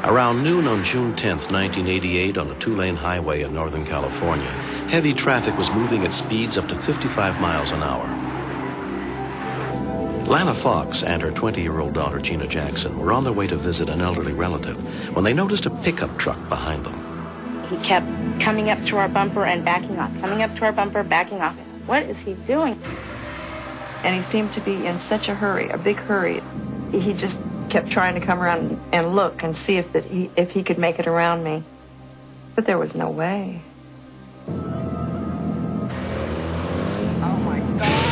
Around noon on June 10th, 1988, on a two-lane highway in Northern California, heavy traffic was moving at speeds up to 55 miles an hour. Lana Fox and her 20-year-old daughter, Gina Jackson, were on their way to visit an elderly relative when they noticed a pickup truck behind them. He kept coming up to our bumper and backing off, coming up to our bumper, backing off. What is he doing? And he seemed to be in such a hurry, a big hurry. He just kept trying to come around and look and see if he could make it around me. But there was no way. Oh, my God.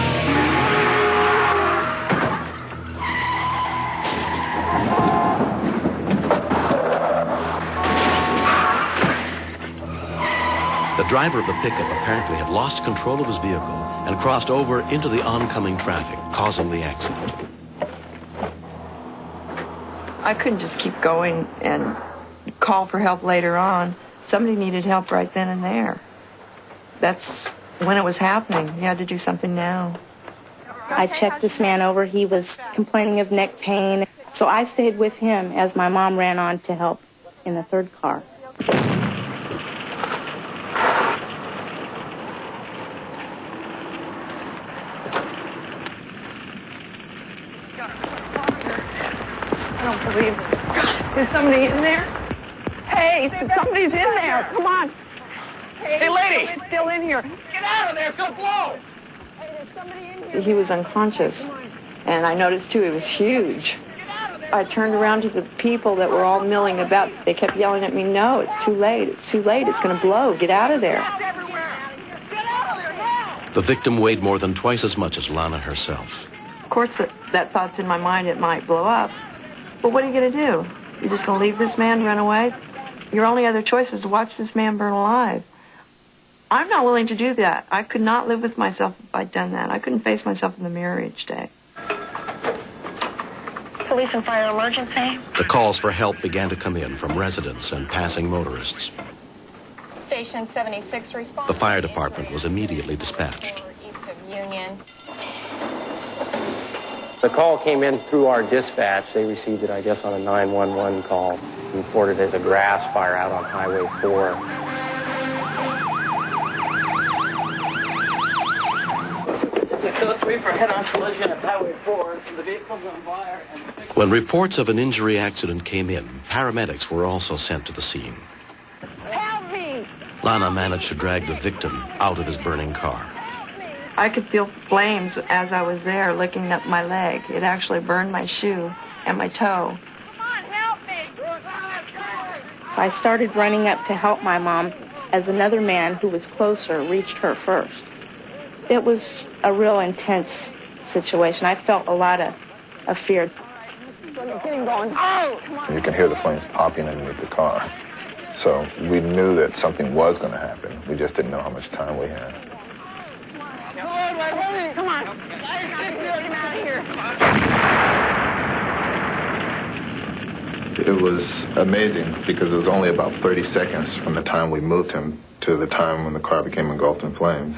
The driver of the pickup apparently had lost control of his vehicle and crossed over into the oncoming traffic, causing the accident. I couldn't just keep going and call for help later on. Somebody needed help right then and there. That's when it was happening. You had to do something now. I checked this man over. He was complaining of neck pain. So I stayed with him as my mom ran on to help in the third car. Is somebody in there? Hey, somebody's in there. Come on. Hey, lady! It's still in here. Get out of there! It's gonna blow! Hey, there's somebody in here. He was unconscious, and I noticed, too, he was huge. I turned around to the people that were all milling about. They kept yelling at me, no, it's too late. It's too late. It's going to blow. Get out of there. Get out of there now! The victim weighed more than twice as much as Lana herself. Of course, that thought's in my mind. It might blow up. But what are you going to do? You're just going to leave this man run away? Your only other choice is to watch this man burn alive. I'm not willing to do that. I could not live with myself if I'd done that. I couldn't face myself in the mirror each day. Police and fire emergency. The calls for help began to come in from residents and passing motorists. Station 76 response. The fire department was immediately dispatched. East of Union. The call came in through our dispatch. They received it, I guess, on a 911 call. Reported as a grass fire out on Highway 4. It's a code 3 for head-on collision at Highway 4. The vehicle's on fire. When reports of an injury accident came in, paramedics were also sent to the scene. Help me! Lana managed to drag the victim out of his burning car. I could feel flames as I was there licking up my leg. It actually burned my shoe and my toe. Come on, help me! So I started running up to help my mom as another man who was closer reached her first. It was a real intense situation. I felt a lot of fear. You can hear the flames popping underneath the car. So we knew that something was going to happen. We just didn't know how much time we had. Come on. Get out of here. It was amazing because it was only about 30 seconds from the time we moved him to the time when the car became engulfed in flames.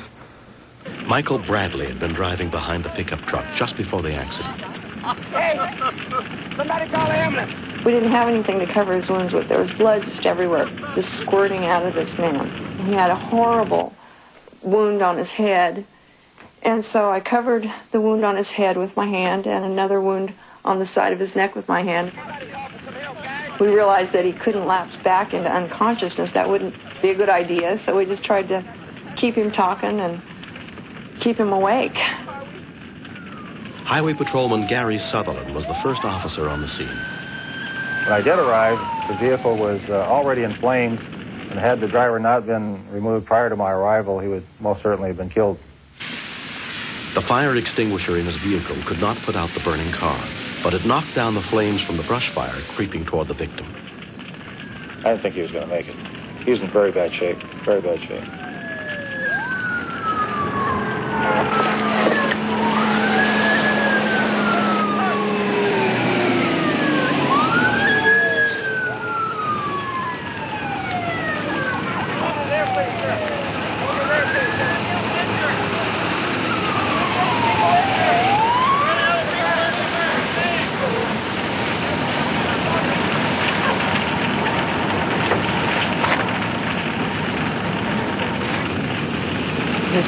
Michael Bradley had been driving behind the pickup truck just before the accident. Hey! Somebody call the ambulance! We didn't have anything to cover his wounds with. There was blood just everywhere, just squirting out of this man. He had a horrible wound on his head. And so I covered the wound on his head with my hand and another wound on the side of his neck with my hand. We realized that he couldn't lapse back into unconsciousness. That wouldn't be a good idea, so we just tried to keep him talking and keep him awake. Highway Patrolman Gary Sutherland was the first officer on the scene. When I did arrive, the vehicle was already in flames, and had the driver not been removed prior to my arrival, he would most certainly have been killed. The fire extinguisher in his vehicle could not put out the burning car, but it knocked down the flames from the brush fire creeping toward the victim. I didn't think he was going to make it. He was in very bad shape, very bad shape.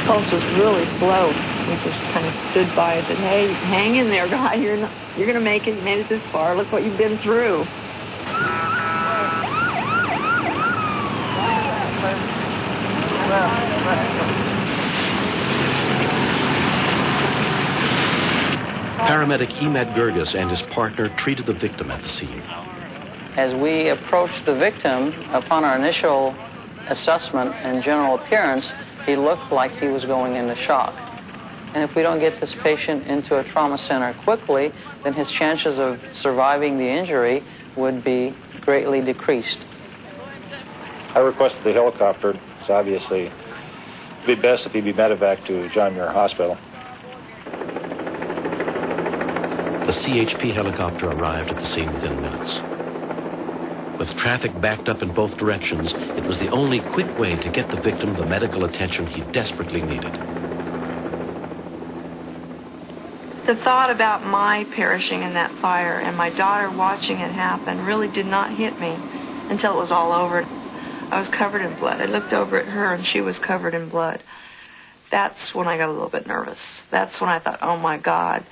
pulse was really slow. We just kind of stood by and said, "Hey, hang in there, guy. You're going to make it. You made it this far. Look what you've been through." Paramedic Emed Gerges and his partner treated the victim at the scene. As we approached the victim, upon our initial assessment and general appearance, he looked like he was going into shock. And if we don't get this patient into a trauma center quickly, then his chances of surviving the injury would be greatly decreased. I requested the helicopter. It's obviously it'd be best if he be medevaced to John Muir Hospital. The CHP helicopter arrived at the scene within minutes. With traffic backed up in both directions, it was the only quick way to get the victim the medical attention he desperately needed. The thought about my perishing in that fire and my daughter watching it happen really did not hit me until it was all over. I was covered in blood. I looked over at her and she was covered in blood. That's when I got a little bit nervous. That's when I thought, oh my God,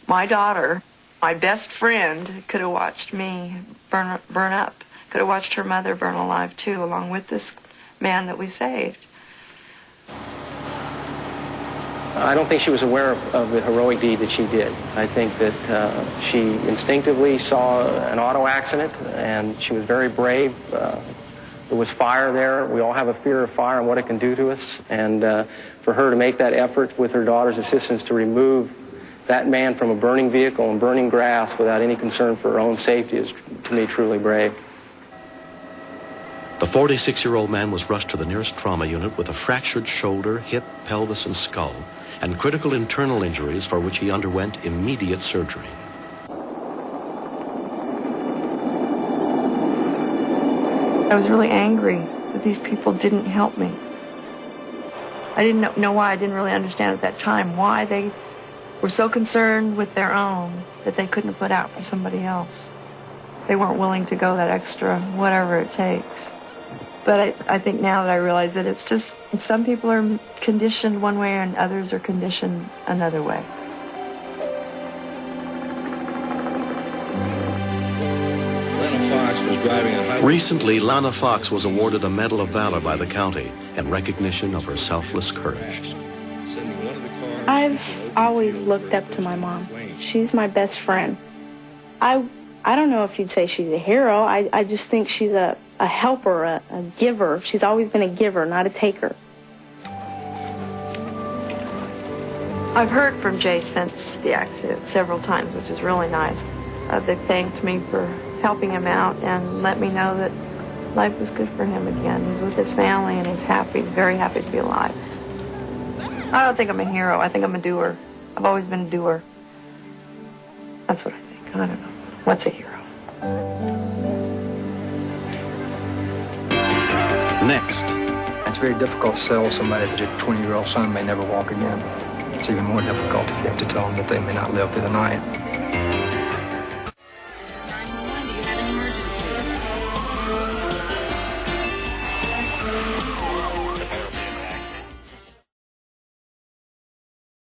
my daughter, my best friend, could have watched me burn up. Could have watched her mother burn alive too, along with this man that we saved. I don't think she was aware of the heroic deed that she did. I think that she instinctively saw an auto accident, and she was very brave. There was fire there. We all have a fear of fire and what it can do to us. And for her to make that effort with her daughter's assistance to remove that man from a burning vehicle and burning grass without any concern for her own safety is, to me, truly brave. The 46-year-old man was rushed to the nearest trauma unit with a fractured shoulder, hip, pelvis, and skull, and critical internal injuries for which he underwent immediate surgery. I was really angry that these people didn't help me. I didn't know why. I didn't really understand at that time why they were so concerned with their own that they couldn't put out for somebody else. They weren't willing to go that extra, whatever it takes. But I think now that I realize that it's just, some people are conditioned one way and others are conditioned another way. Lana Fox was driving a high... Recently, Lana Fox was awarded a Medal of Valor by the county in recognition of her selfless courage. I've always looked up to my mom. She's my best friend. I don't know if you'd say she's a hero. I just think she's a helper, a giver. She's always been a giver, not a taker. I've heard from Jay since the accident several times, which is really nice. They thanked me for helping him out and let me know that life was good for him again. He's with his family and he's happy. He's very happy to be alive. I don't think I'm a hero. I think I'm a doer. I've always been a doer. That's what I think. I don't know. What's a hero? Next. It's very difficult to tell somebody that your 20-year-old son may never walk again. It's even more difficult if you have to tell them that they may not live through the night.